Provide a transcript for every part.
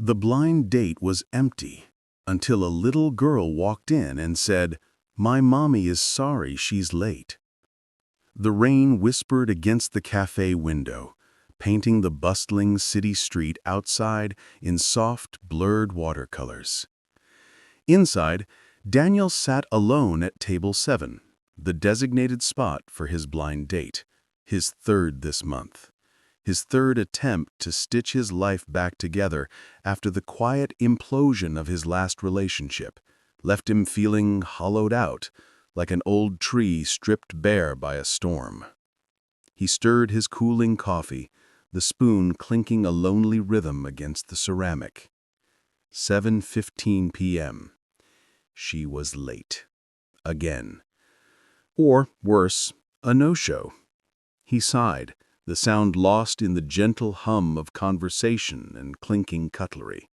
The blind date was empty until a little girl walked in and said, "My mommy is sorry she's late." The rain whispered against the cafe window, painting the bustling city street outside in soft, blurred watercolors. Inside, Daniel sat alone at table 7, the designated spot for his blind date, his third this month. His third attempt to stitch his life back together after the quiet implosion of his last relationship left him feeling hollowed out, like an old tree stripped bare by a storm. He stirred his cooling coffee, the spoon clinking a lonely rhythm against the ceramic. 7:15 p.m. She was late. Again. Or, worse, a no-show. He sighed, the sound lost in the gentle hum of conversation and clinking cutlery.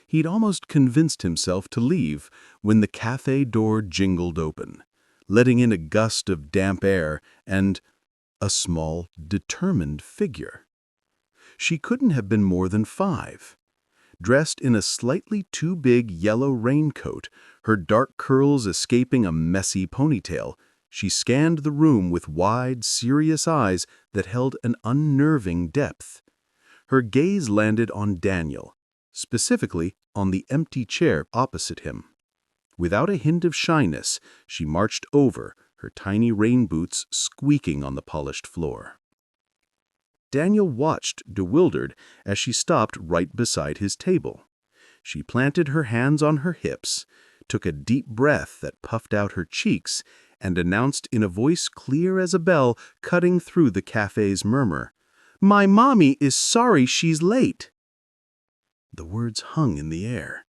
He'd almost convinced himself to leave when the cafe door jingled open, letting in a gust of damp air and a small, determined figure. She couldn't have been more than 5. Dressed in a slightly too big yellow raincoat, her dark curls escaping a messy ponytail, she scanned the room with wide, serious eyes that held an unnerving depth. Her gaze landed on Daniel, specifically on the empty chair opposite him. Without a hint of shyness, she marched over, her tiny rain boots squeaking on the polished floor. Daniel watched, bewildered, as she stopped right beside his table. She planted her hands on her hips, took a deep breath that puffed out her cheeks, and announced in a voice clear as a bell cutting through the cafe's murmur, "My mommy is sorry she's late." The words hung in the air.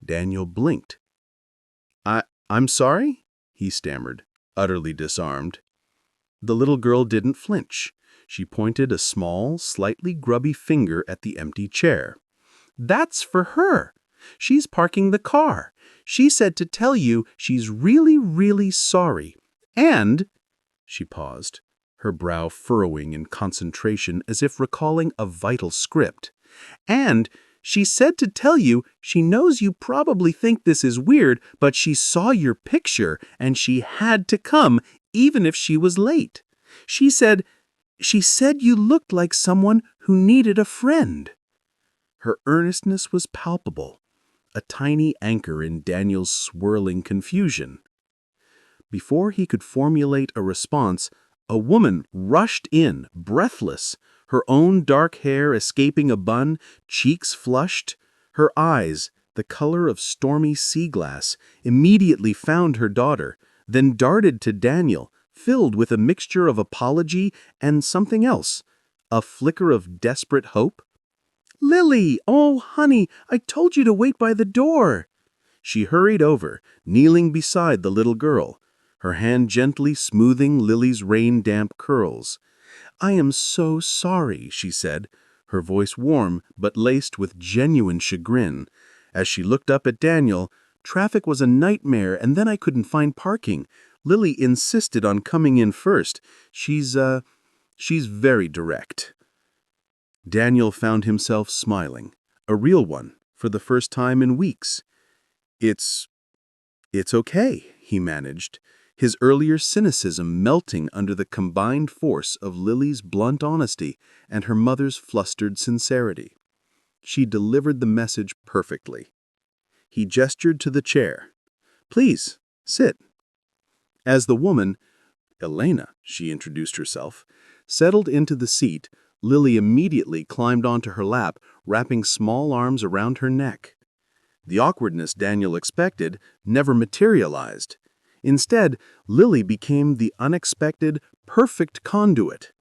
Daniel blinked. I'm sorry?" he stammered, utterly disarmed. The little girl didn't flinch. She pointed a small, slightly grubby finger at the empty chair. "That's for her. She's parking the car. She said to tell you she's really, really sorry. And," she paused, her brow furrowing in concentration as if recalling a vital script, "and she said to tell you she knows you probably think this is weird, but she saw your picture and she had to come even if she was late. She said you looked like someone who needed a friend." Her earnestness was palpable, a tiny anchor in Daniel's swirling confusion. Before he could formulate a response, a woman rushed in, breathless, her own dark hair escaping a bun, cheeks flushed. Her eyes, the color of stormy sea glass, immediately found her daughter, then darted to Daniel, filled with a mixture of apology and something else, a flicker of desperate hope. "Lily! Oh, honey, I told you to wait by the door." She hurried over, kneeling beside the little girl, her hand gently smoothing Lily's rain-damp curls. "I am so sorry," she said, her voice warm but laced with genuine chagrin. As she looked up at Daniel, "Traffic was a nightmare and then I couldn't find parking. Lily insisted on coming in first. She's very direct." Daniel found himself smiling, a real one, for the first time in weeks. It's okay," he managed, his earlier cynicism melting under the combined force of Lily's blunt honesty and her mother's flustered sincerity. She delivered the message perfectly. He gestured to the chair. "Please, sit." As the woman, Elena, she introduced herself, settled into the seat, Lily immediately climbed onto her lap, wrapping small arms around her neck. The awkwardness Daniel expected never materialized. Instead, Lily became the unexpected, perfect conduit.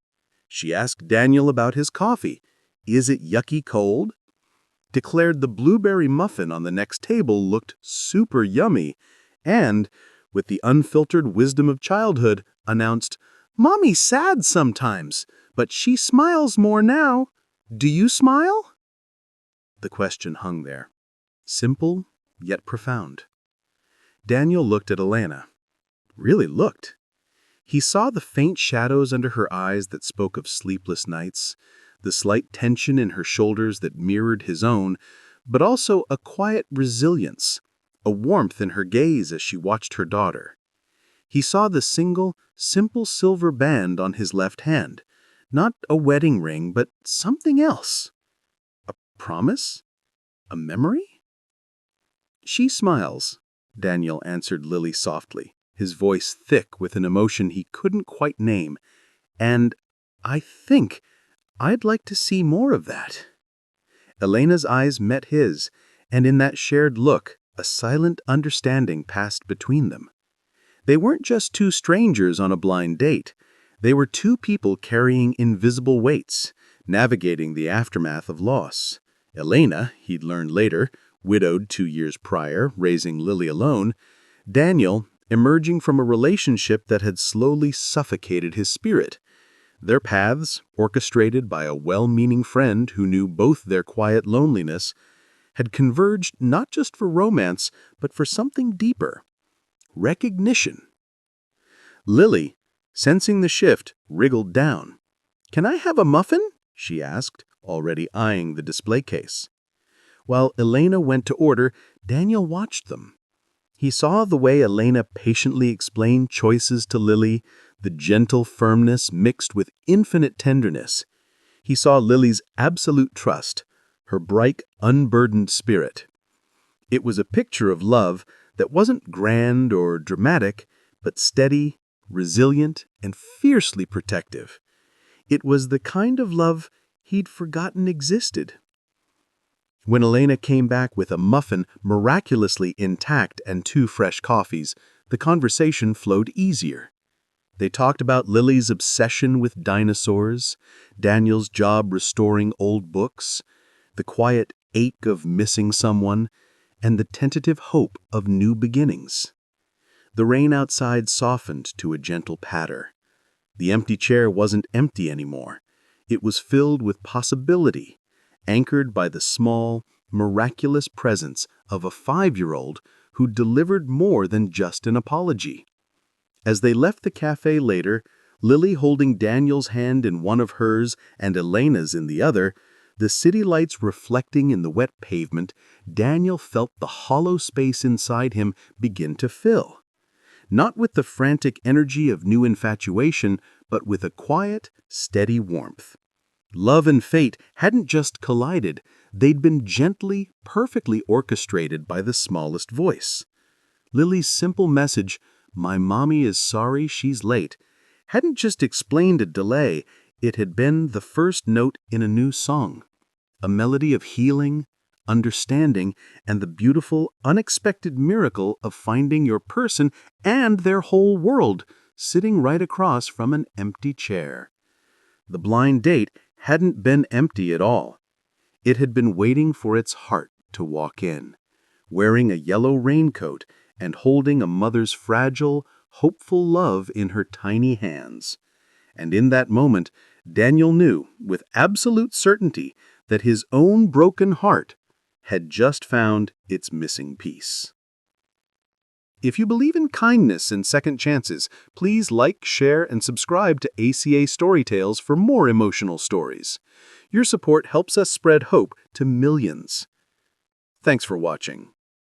She asked Daniel about his coffee. "Is it yucky cold?" Declared the blueberry muffin on the next table looked super yummy, and, with the unfiltered wisdom of childhood, announced, "Mommy's sad sometimes, but she smiles more now. Do you smile?" The question hung there, simple yet profound. Daniel looked at Elena. Really looked. He saw the faint shadows under her eyes that spoke of sleepless nights, the slight tension in her shoulders that mirrored his own, but also a quiet resilience, a warmth in her gaze as she watched her daughter. He saw the single, simple silver band on his left hand, not a wedding ring, but something else. A promise? A memory? "She smiles," Daniel answered Lily softly, his voice thick with an emotion he couldn't quite name. "And I think I'd like to see more of that." Elena's eyes met his, and in that shared look, a silent understanding passed between them. They weren't just two strangers on a blind date. They were two people carrying invisible weights, navigating the aftermath of loss. Elena, he'd learned later, widowed 2 years prior, raising Lily alone. Daniel, emerging from a relationship that had slowly suffocated his spirit. Their paths, orchestrated by a well-meaning friend who knew both their quiet loneliness, had converged not just for romance, but for something deeper. Recognition. Lily, sensing the shift, wriggled down. "Can I have a muffin?" she asked, already eyeing the display case. While Elena went to order, Daniel watched them. He saw the way Elena patiently explained choices to Lily, the gentle firmness mixed with infinite tenderness. He saw Lily's absolute trust, her bright, unburdened spirit. It was a picture of love that wasn't grand or dramatic, but steady, resilient, and fiercely protective. It was the kind of love he'd forgotten existed. When Elena came back with a muffin miraculously intact and 2 fresh coffees, the conversation flowed easier. They talked about Lily's obsession with dinosaurs, Daniel's job restoring old books, the quiet ache of missing someone, and the tentative hope of new beginnings. The rain outside softened to a gentle patter. The empty chair wasn't empty anymore. It was filled with possibility, anchored by the small, miraculous presence of a 5-year-old who delivered more than just an apology. As they left the cafe later, Lily holding Daniel's hand in one of hers and Elena's in the other, the city lights reflecting in the wet pavement, Daniel felt the hollow space inside him begin to fill. Not with the frantic energy of new infatuation, but with a quiet, steady warmth. Love and fate hadn't just collided, they'd been gently, perfectly orchestrated by the smallest voice. Lily's simple message, "My mommy is sorry she's late," hadn't just explained a delay, it had been the first note in a new song. A melody of healing, understanding, and the beautiful, unexpected miracle of finding your person and their whole world sitting right across from an empty chair. The blind date hadn't been empty at all. It had been waiting for its heart to walk in, wearing a yellow raincoat and holding a mother's fragile, hopeful love in her tiny hands. And in that moment, Daniel knew with absolute certainty that his own broken heart had just found its missing piece. If you believe in kindness and second chances, please like, share, and subscribe to ACA Storytales for more emotional stories. Your support helps us spread hope to millions. Thanks for watching.